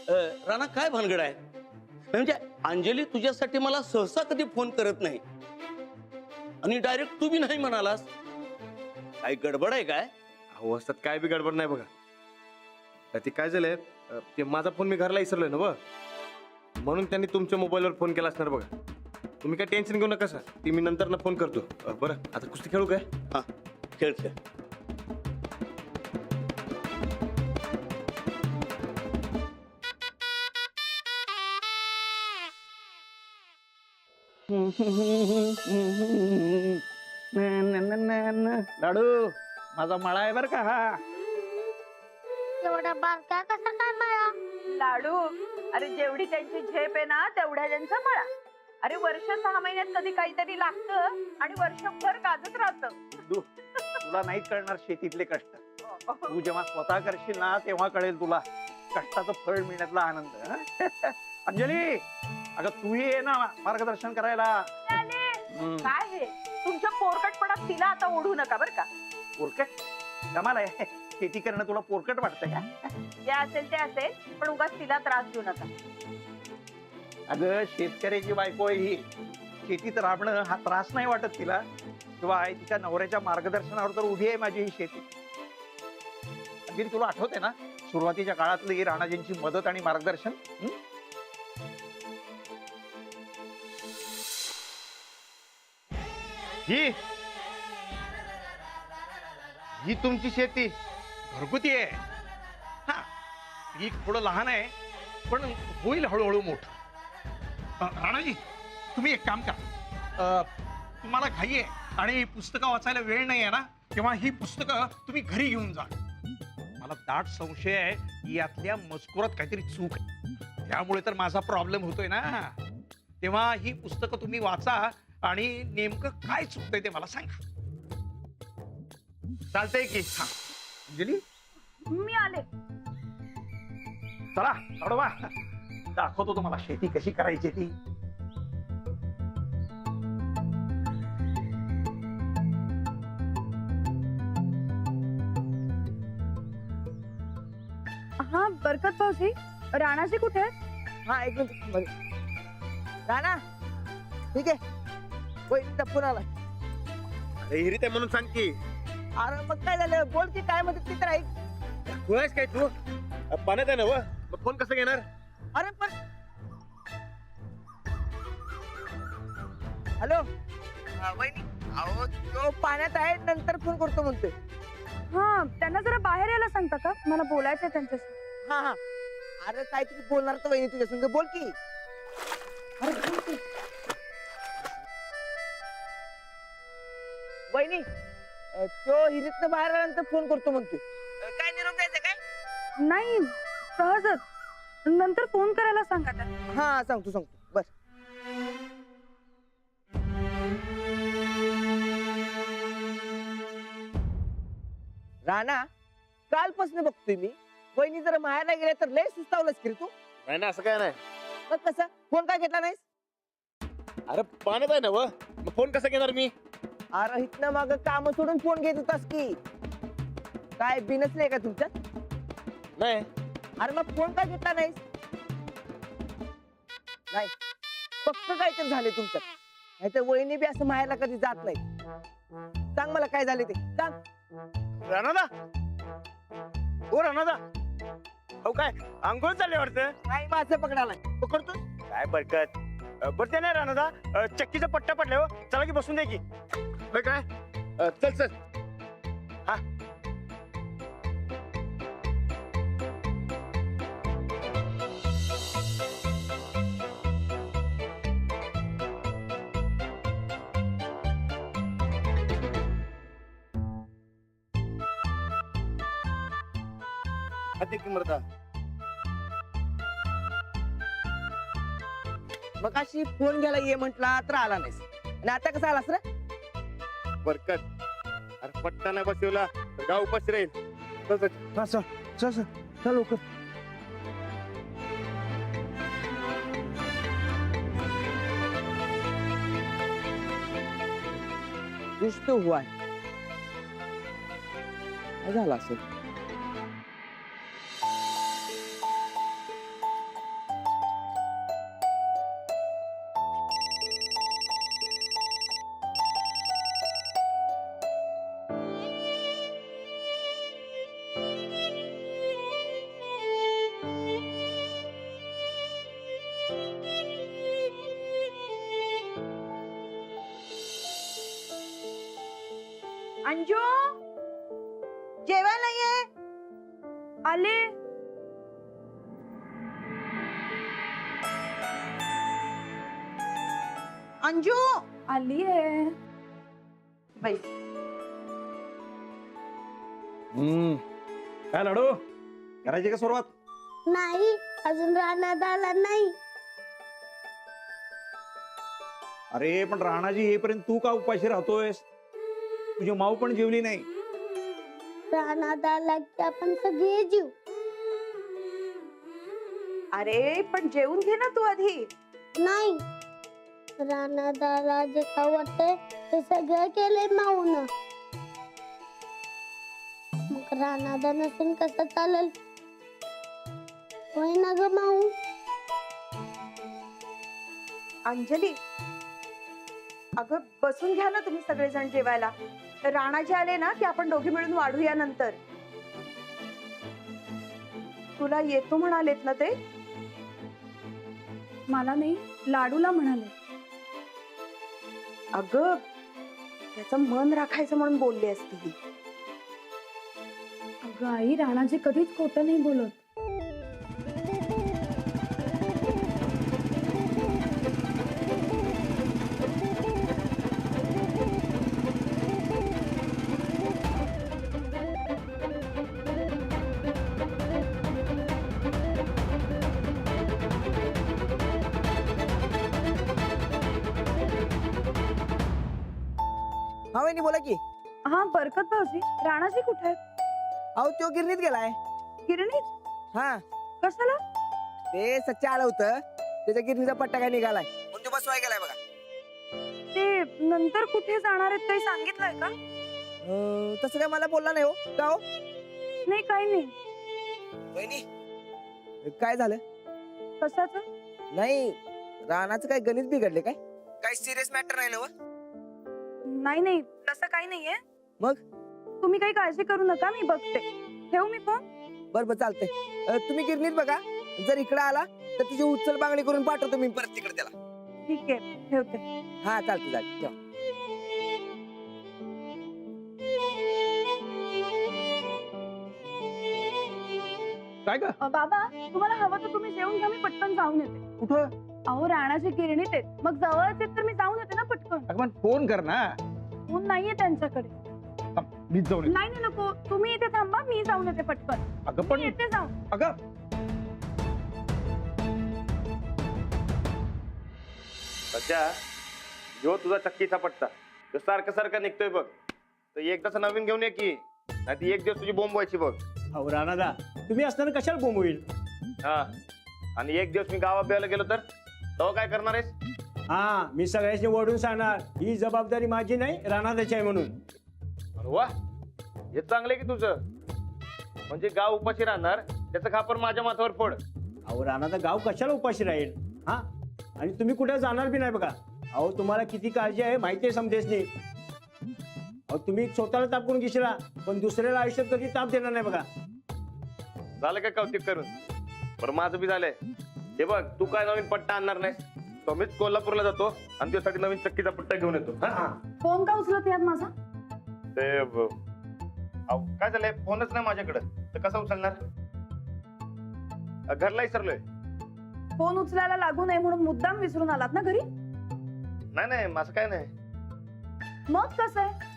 राणा काय भानगड आहे? म्हणजे अंजली तुझ्यासाठी मला सहसा कधी फोन करत नाही आणि डायरेक्ट तू बी नाही म्हणालास. काही गडबड आहे काय? अहो असतात काय बी गडबड नाही बघा. ते काय झालंय, ते माझा फोन मी घरला विसरलोय ना म्हणून त्यांनी तुमच्या मोबाईलवर फोन केला असणार बघा. तुम्ही काय टेन्शन घेऊ नका सर, ती मी नंतर ना फोन करतो. बरं आता कुस्ती खेळू काय? हा खेळ खेळ. लाडू माझा मळा आहे बर का हा. एवढा बारका कसा काय मला? लाडू, अरे जेवढी त्यांची झेप आहे ना तेवढ्या त्यांचा मळा. अरे वर्ष 6 महिन्यात कधी काहीतरी लागतं आणि वर्षभर गाजत राहतं. तुला नाही कळणार शेतीतले कष्ट. तू जेव्हा स्वतः करशील ना तेव्हा कळेल तुला कष्टाचं फळ मिळण्यातला आनंद. हं? अंजली, अगं तू ये ना मार्गदर्शन करायला. काय हे तुमच्या पोरकटपणात तिला आता ओढू नका बर का. पोरकट कमाल आहे. शेती करणं तुला पोरकट वाटतं का? जे असेल ते असेल, पण उगाच तिला त्रास देऊ नका. अगं शेतकऱ्याची बायको आहे ही. शेतीत राबणं हा त्रास नाही वाटत तिला. किंवा तिच्या नवऱ्याच्या मार्गदर्शनावर तर उभी आहे माझी ही शेती. अंजली, तुला आठवते ना सुरुवातीच्या काळातली राणाजींची मदत आणि मार्गदर्शन? ही तुमची शेती घरगुती आहे. हा, ही थोडं लहान आहे पण होईल हळूहळू मोठं. राणाजी, तुम्ही एक काम करा. तुम्हाला घाई आहे आणि पुस्तकं वाचायला वेळ नाही आहे ना, तेव्हा ही पुस्तकं तुम्ही घरी घेऊन जा. मला दाट संशय आहे की यातल्या मजकुरात काहीतरी चूक आहे. त्यामुळे तर माझा प्रॉब्लेम होतोय ना. तेव्हा ही पुस्तकं तुम्ही वाचा आणि नेमकं काय चुकतंय ते मला सांगा. चालतंय की? हा अंजली, मी आले. चला अडवा, दाखवतो तुम्हाला शेती कशी करायची ती. हा बरकत भाऊजी, राणाजी कुठे आहेत? हा एक मिनिट. राणा ठीक आहे, वहिनीचा फोन आला. अरे हिरीत आहे म्हणून सांग की. अरे मग काय झालं, बोल की काय म्हणते ती तर ऐक. खुळायस काय तू? पाण्यात आहे ना मग फोन कसं घेणार? अरे पण हॅलो वहिनी, अहो तो पाण्यात आहे, नंतर फोन करतो म्हणतोय. हा त्यांना जरा बाहेर यायला सांगता का, मला बोलायचंय त्यांच्याशी. हा हा, अरे काहीतरी बोलणार तर वहिनी तुझ्या संग, बोल की. अरे बोल की. वहिनी, तो हिरीतनं बाहेर आल्यानंतर फोन करतो म्हणतोय. काय निरोप द्यायचं काय? नाही सहजच, नंतर फोन करायला सांगा त्यांना. हा सांगतो बस. राणा, कालपासून बघतोय मी वहिनी जरा माहेरला गेल्या तर लय सुस्तावलंच की रे तू. नाही ना, असं काय नाही. मग कसं फोन काय घेतला नाहीस? अरे पाण्यात आहे ना मग फोन कसा घेणार मी? अरे इथनं माग काम सोडून फोन घेत होतास की काय बिनच नाही का तुमच्यात? नाही. अरे मग फोन काय घेतला नाहीस? नाही, फक्त काहीतरी झाले तुमच्यात. नाही तर वहिनी बी असं माहेरला कधी जात नाही. सांग मला काय झाले ते सांग. राणादा, हो राणादा, हो काय अंघोळ चालले वाटतं? काय माझं पकडालाय पकडतो. काय बरकत. बरं ते नाही राणादा, चक्कीचा पट्टा पडलाय हो. चला की बसून दे की. होय काय? चल चल. हा मरता. मग अशी फोन घ्यायला ये म्हंटला तर आला नाहीस, आणि आता कसा आलास रे? बरकत, अरे पट्टा नाही बसवला तर गाव उपाशी राहील. चल चल चल चल चल लवकर. कुछ तो हुआ है. काय झालं असेल? अंजू जेवायला नाहीये. आले. अंजू आली आहे. बाई काय लाडू करायची का सुरुवात? नाही अजून राहण्यात आला नाही. अरे पण राणाजी येईपर्यंत तू का उपाशी राहतोयस? तुझी माऊ पण जेवली नाही. राहण्यात आला की आपण सगळे जीव. अरे पण जेवून घे ना तू आधी. नाही राहण्यात आला जे खाऊ वाटतंय ते सगळं केलंय माऊन. मग राहण्यात नसून कसं चालेल? होय ना ग माऊ. अंजली अगं बसून घ्या ना तुम्ही सगळेजण जेवायला. राणाजी आले ना की आपण दोघे मिळून वाढूया नंतर. तुला येतो म्हणालेत ना ते? मला नाही, लाडूला म्हणाले. अगं त्याचं मन राखायचं म्हणून बोलली असती ही. अगं आई, राणाजी कधीच खोटं नाही बोलत. हा वहिनी बोला की. हा बरकत भाऊजी, राणाजी कुठे आहेत? अहो तो गिरणीत गेलाय. गिरणीत? हा कशाला? ते सच्चा आलं होतं, त्याच्या गिरणीचा पट्टा काय निघालाय म्हणून तो बसवाय गेलाय बघा. ते नंतर कुठे जाणार आहेत काही सांगितलंय का? तसं काय मला बोलला नाही हो. का हो नाही, काही नाही. वहिनी काय झालं? कशाचं? नाही रानाचं काय गणित बिघडले काय? काय सिरियस मॅटर राहिलं व? नाही नाही, तसं काही नाहीये. मग? तुम्ही काही काळजी करू नका, मी बघते. ठेवू मी फोन? बरं चालतंय. तुम्ही गिरणीत बघा, जर इकडे आला तर तिची उचल बांगडी करून पाठवतो मी परत तिकडे त्याला. ठीक आहे, ठेवते. हा चालते चालते ठेवा. काय का? बाबा तुम्हाला हवं तर तुम्ही जेवून घ्या, मी पटकन जाऊन येते. कुठं? अहो राणाची गिरणीत आहेत, मग जवळच आहेत तर मी जाऊन येते ना पटकन. अगं पण फोन कर ना. फोन नाहीये त्यांच्याकडे. मी जाऊन येतो. नाही नाही नको, तुम्ही इथे थांबा, मी जाऊन येते पटकन. अगं मी पण येते जाऊन. अगं सध्या जो तुझा चक्कीचा पट्टा तो सारखं सारखं निघतोय बघ, तर एकदाच नवीन घेऊन ये की, नाही ती एक दिवस तुझी बोंब व्हायची बघ. अहो राणादा, तुम्ही असताना कशाला बोंब होईल? हा आणि एक दिवस मी गावात बिवायला गेलो तर तेव्हा काय करणार आहेस? हा, मी सगळ्यांनी ओढून सांगणार ही जबाबदारी माझी नाही, राणादाची आहे म्हणून. अरे वा, हे चांगलं आहे की तुझं. म्हणजे गाव उपाशी राहणार त्याचं खापर माझ्या माथ्यावर पड. अहो राणादा, गाव कशाला उपाशी राहील? हा, आणि तुम्ही कुठे जाणार बी नाही बघा. अहो तुम्हाला किती काळजी आहे माहिती आहे समजेसनी. अहो तुम्ही स्वतःला ताप करून घेशीला, पण दुसऱ्याला आयुष्यात कधी ताप देणार नाही बघा. झालं का कौतिक करून? बरं माझं बी झालंय. हे बघ, तू काय नवीन पट्टा आणणार नाहीस, तो मीच कोल्हापूरला जातो आणि त्यासाठी नवीन चक्कीचा पट्टा घेऊन येतो. हा फोन का उचलत यात माझा? ते अहो, काय झालंय, फोनच नाही माझ्याकडं, तर कसं उचलणार? घरला विसरलोय. फोन उचलायला लागू नये म्हणून मुद्दाम विसरून आलात ना घरी? नाही नाही, माझं काय नाही. मग कसं आहे?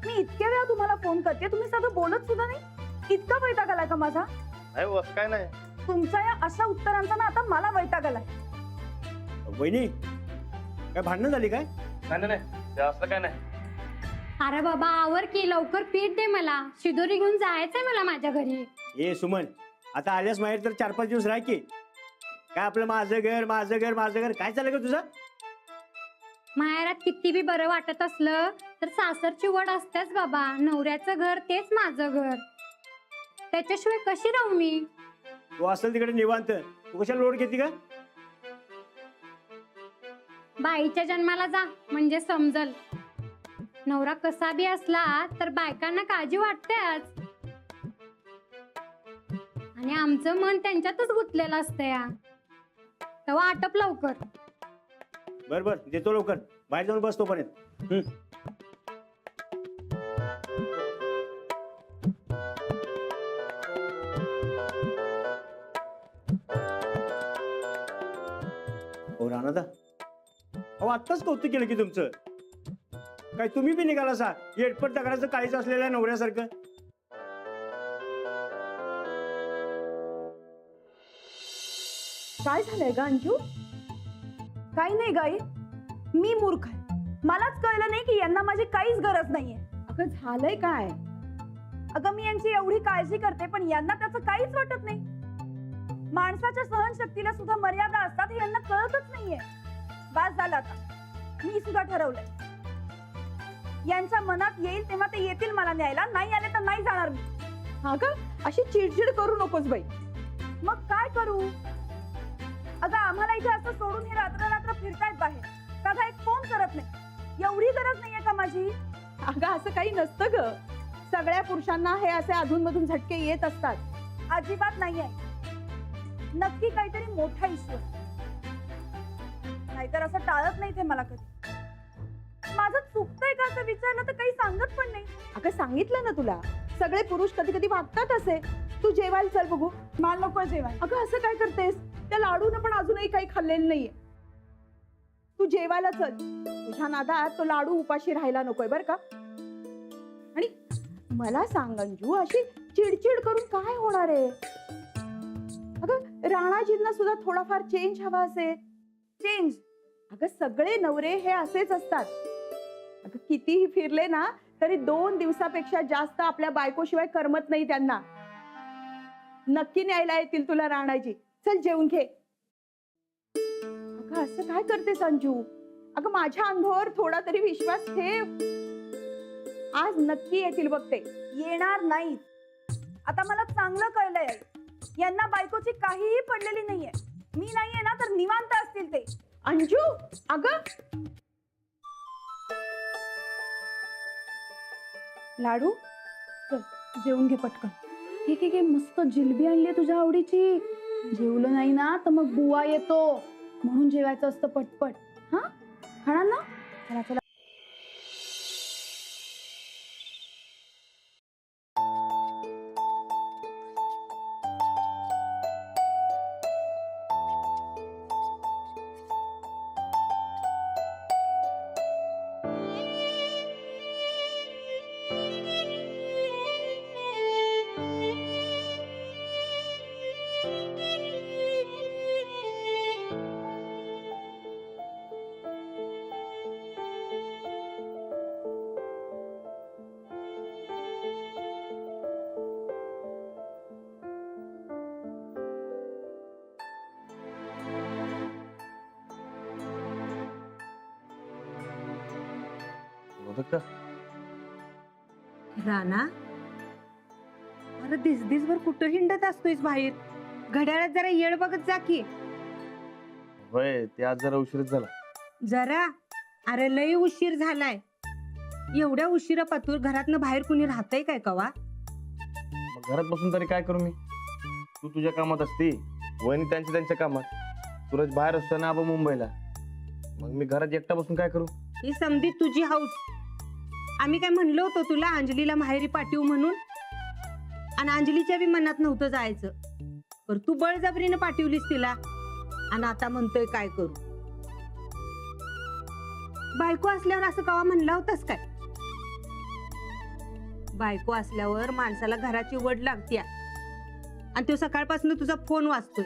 मी इतक्या वेळा तुम्हाला फोन करते, तुम्ही सगळं बोलत सुद्धा नाही. इतका वैताग आलाय का माझा? नाही हो, असं काय नाही. तुमच्या या अशा उत्तरांचा ना आता मला वैताग आलाय. वहिनी, काय भांडणं झाली काय? नाही नाही नाही, ते असं काय नाही. अरे बाबा आवर की, लवकर पीठ दे मला, शिदोरी घेऊन जायचंय मला माझ्या घरी. ए सुमन, आता आल्यास माहेर तर 4-5 दिवस राह की. काय आपलं माझं घर माझं घर माझं घर काय चाललं का तुझं? माहेरात किती बी बरं वाटत असलं तर सासरची वड असतेच बाबा. नवऱ्याचं घर तेच माझं घर, त्याच्याशिवाय कशी राहू मी? तू असेल तिकडे निवांत, तू कशाला लोड घेते का? बाईच्या जन्माला जा म्हणजे समजल. नवरा कसा बी असला तर बायकांना काळजी वाटतेच, आणि आमचं मन त्यांच्यातच गुंतलेलं असतं या. तेव्हा आटप लवकर. बर बर, देतो लवकर, बाहेर जाऊन बसतो पर्यंत. राणादा, अहो आत्ताच कौतुक केलं की तुमचं. काय तुम्ही बी निघाला सा येडपट दगडाचं काळीच असलेल्या नवऱ्यासारखं. काय झालंय ग अंजू? काही नाही गाई, मी मूर्ख आहे. मलाच कळलं नाही की यांना माझी काहीच गरज नाहीये. अगं झालंय काय? अगं मी यांची एवढी काळजी करते पण यांना त्याचं काहीच वाटत नाही. माणसाच्या सहनशक्तीला सुद्धा मर्यादा असतात हे यांना कळतच नाहीये. बस झालं आता, मी सुद्धा ठरवलंय. यांच्या मनात येईल तेव्हा ते येतील मला न्यायला, नाही आले तर नाही जाणार मी. हा का? अशी चिडचिड करू नकोस बाई. मग काय करू? अगं आम्हाला इथे असं सोडून हे रात्र रात्र फिरतायत बाहेर, साधा एक फोन करत नाही. एवढी गरज नाहीये का माझी? अगं असं काही नसतं ग. सगळ्या पुरुषांना हे असे अधूनमधून झटके येत असतात. अजिबात नाही आहे. नक्की काहीतरी मोठा इश्यू, नाहीतर असं टाळत नाही ते मला कधी. माझं चुकतंय का असं विचारलं तर काही सांगत पण नाही. अगं सांगितलं ना तुला, सगळे पुरुष कधी कधी वागतात असे. तू जेवायला चल बघू. मला नको जेवायला. अगं असं काय करतेस? त्या लाडून पण अजूनही काही खाल्लेलं नाहीये. तू जेवायला चल. तुझ्या नादात तो लाडू उपाशी राहायला नकोय बर का. आणि मला सांग अंजू, अशी चिडचिड करून काय होणार आहे? अगं राणाजींना सुद्धा थोडाफार चेंज हवा असेल. चेंज? अगं सगळे नवरे हे असेच असतात. अगं कितीही फिरले ना तरी 2 दिवसापेक्षा जास्त आपल्या बायकोशिवाय करमत नाही त्यांना. नक्की न्यायला येतील तुला राणाजी. चल जेवून घे. अगं असं काय करतेस अंजू? अगं माझ्या अनुभवावर थोडा तरी विश्वास ठेव. आज नक्की येतील बघ ते. येणार नाहीत. आता मला चांगलं कळलंय यांना बायकोची काहीही पडलेली नाहीये. मी नाहीये ना तर निवांत असतील ते. अंजू अगं लाडू चल जेवून घे पटकन. ठीक आहे, मस्त जिलबी आणली तुझ्या आवडीची. जेवलं नाही ना तर मग बुवा येतो, म्हणून जेवायचं असतं पटपट. हा खाणार ना? चला चला. का? राणा, अरे दिसभर कुठं हिंडत असतोयस बाहेर? घड्याळात जरा येळ बघत जा की. होय, ते आज जरा उशीरच झाला. जरा? अरे लय उशीर झालाय. एवढ्या उशिरा पातूर घरातनं बाहेर कुणी राहतय काय कवा? मग घरात बसून तरी काय करू मी? तू तुझ्या कामात असती, वहिनी त्यांच्या कामात. सूरज बाहेर असतो ना, आबा मुंबईला. मग मी घरात एकटा बसून काय करू? ही समधी तुझी हौस. आम्ही काय म्हणलो होतो तुला अंजलीला माहेरी पाठवू म्हणून? आणि अंजलीच्या बी मनात नव्हतं जायचं, पर तू बळजबरीनं पाठवलीस तिला. आणि आता म्हणतोय काय करू? बायको असल्यावर असं कवा म्हणला होतास काय? बायको असल्यावर माणसाला घराची वड लागते. आणि तो सकाळपासून तुझा फोन वाजतोय.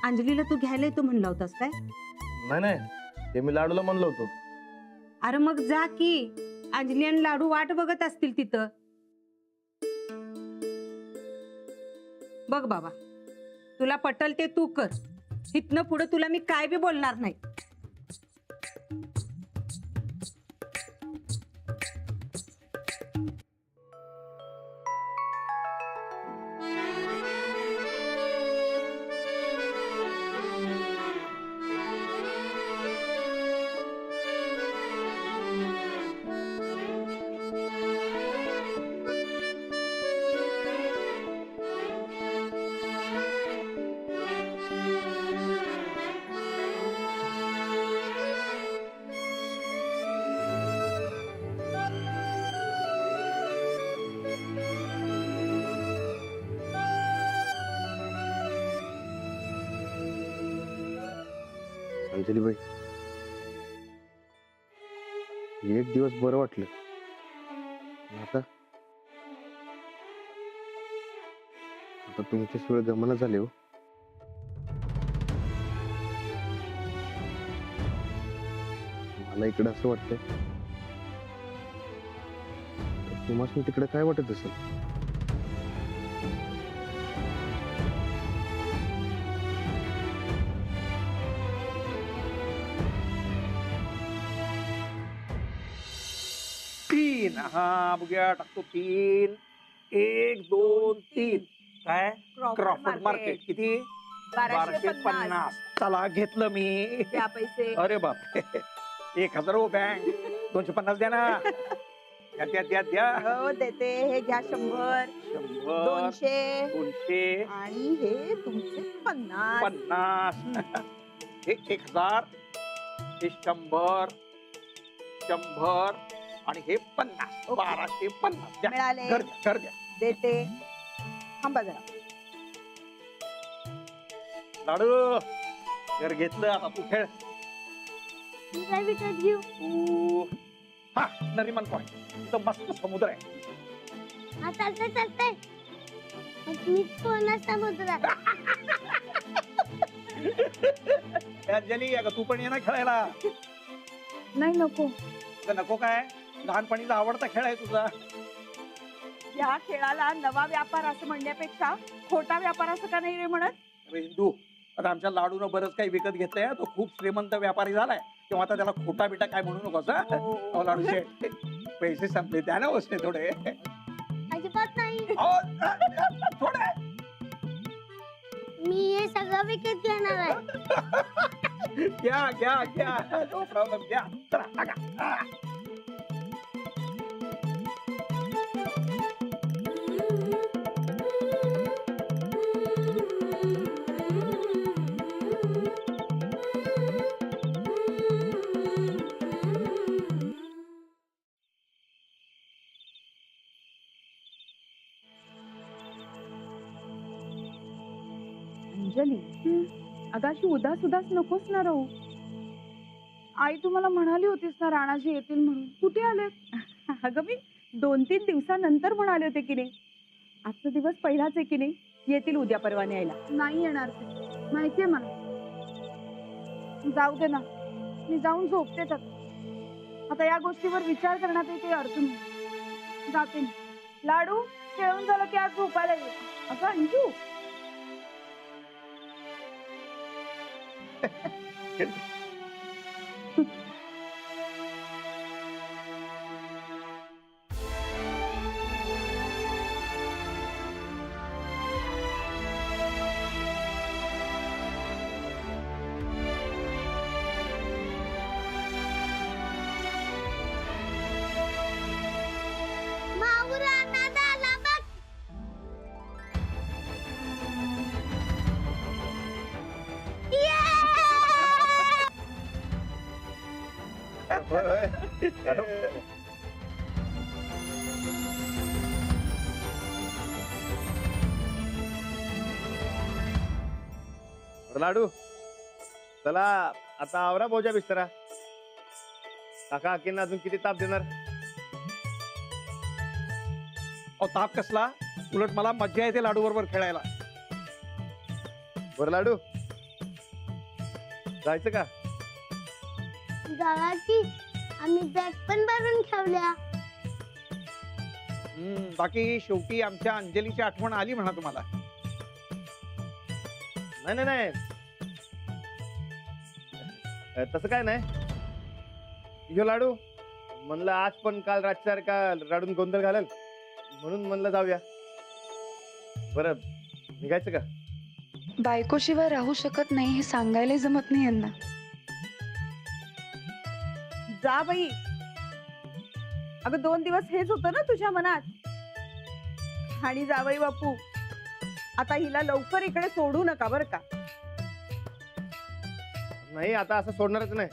अंजलीला तू घ्यायला येतो म्हणला होतास काय? नाही, ते मी लाडूला म्हणलो होतो. अरे मग जा की. अंजली आणि लाडू वाट बघत असतील तिथं. बघ बाबा, तुला पटल ते तू कर. इथनं पुढे तुला मी काय बी बोलणार नाही. अंजलीबाई, एक दिवस बरं वाटलं. आता आता तुमच्याशिवाय गमना झाले हो. मला इकडं असं वाटतंय, तुम्हाला तिकडे काय वाटत असेल? तीन. हा बघूया, टाकतो 3. 1 2 3. काय क्रॉफर्ड मार्केट किती? 1250. चला घेतलं मी. त्या पैसे अरे बाप 1000 हो बँक. 250 द्या ना. द्या द्या द्या. हो देते. हे घ्या 100, 200 200 आणि हे तुमचे 50. 50. हे 1000. हे 100 आणि हे 50. 1250 द्या. मिळाले. घर द्या. देते. थांबा जरा. लाडू घर घेतलं. आता तू खेळ. मी काय विकत घेऊ? तू हा नरिमन पॉइंट. तिथं मस्त समुद्र आहे. हा चालतंय चालतंय. मग मी कोणा समुद्रात? अंजली अगं तू पण ये ना खेळायला. नाही नको. अगं नको काय, लहानपणीचा आवडता खेळ आहे तुझा. या खेळाला नवा व्यापार असं म्हणण्यापेक्षा खोटा व्यापार असं का नाही रे म्हणत? अरे हिंदू, आता आमच्या लाडूनं बरंच काही विकत घेतलंय. तो खूप श्रीमंत व्यापारी झालाय तेव्हा आता त्याला खोटा बिटा काय म्हणू नकोस. अहो लाडू शेठ, पैसे संपले द्या ना वसते थोडे. अजिबात नाही. थोडे. मी हे सगळं विकत घेणार आहे. घ्या घ्या घ्या. नो प्रॉब्लेम घ्या. चला टाका. अंजली, अगं अशी उदास उदास नकोस ना राहू. आई तुम्हाला म्हणाली होतीस ना राणाजी येतील म्हणून. कुठे आले? अगं मी 2-3 दिवसानंतर म्हणाले होते की नाही. आजचा दिवस पहिलाच आहे की नाही. येतील उद्या परवा न्यायला. नाही येणार ते, माहितीये मला. जाऊ दे ना, मी जाऊन झोपतेच आता या गोष्टीवर विचार करण्यात काही अर्थ नाही. जाते मी. लाडू खेळून झालं की आज झोपायला ये. अगं अंजू, माऊरा नादाला बघ. लाडू चला आता आवरा बोजा बिस्तरा. काका अकेंना अजून किती ताप देणार? अहो ताप कसला, उलट मला मज्जा येते लाडू बरोबर खेळायला. बरं लाडू जायचं का? जावा की. आम्ही बॅग पण भरून ठेवल्या. बाकी शेवटी आमच्या अंजलीची आठवण आली म्हणा तुम्हाला. नाही नाही नाही तसं काय नाही. यो लाडू म्हणलं आज पण काल रातसारखा रडून गोंधळ घालेल म्हणून म्हणलं जाऊया. बरं निघायचं का? बायकोशिवाय राहू शकत नाही हे सांगायला जमत नाही यांना. जा बाई. अगं 2 दिवस हेच होतं ना तुझ्या मनात. आणि जावई बापू, आता हिला लवकर इकडे सोडू नका बरं का. नाही आता असं सोडणारच नाही.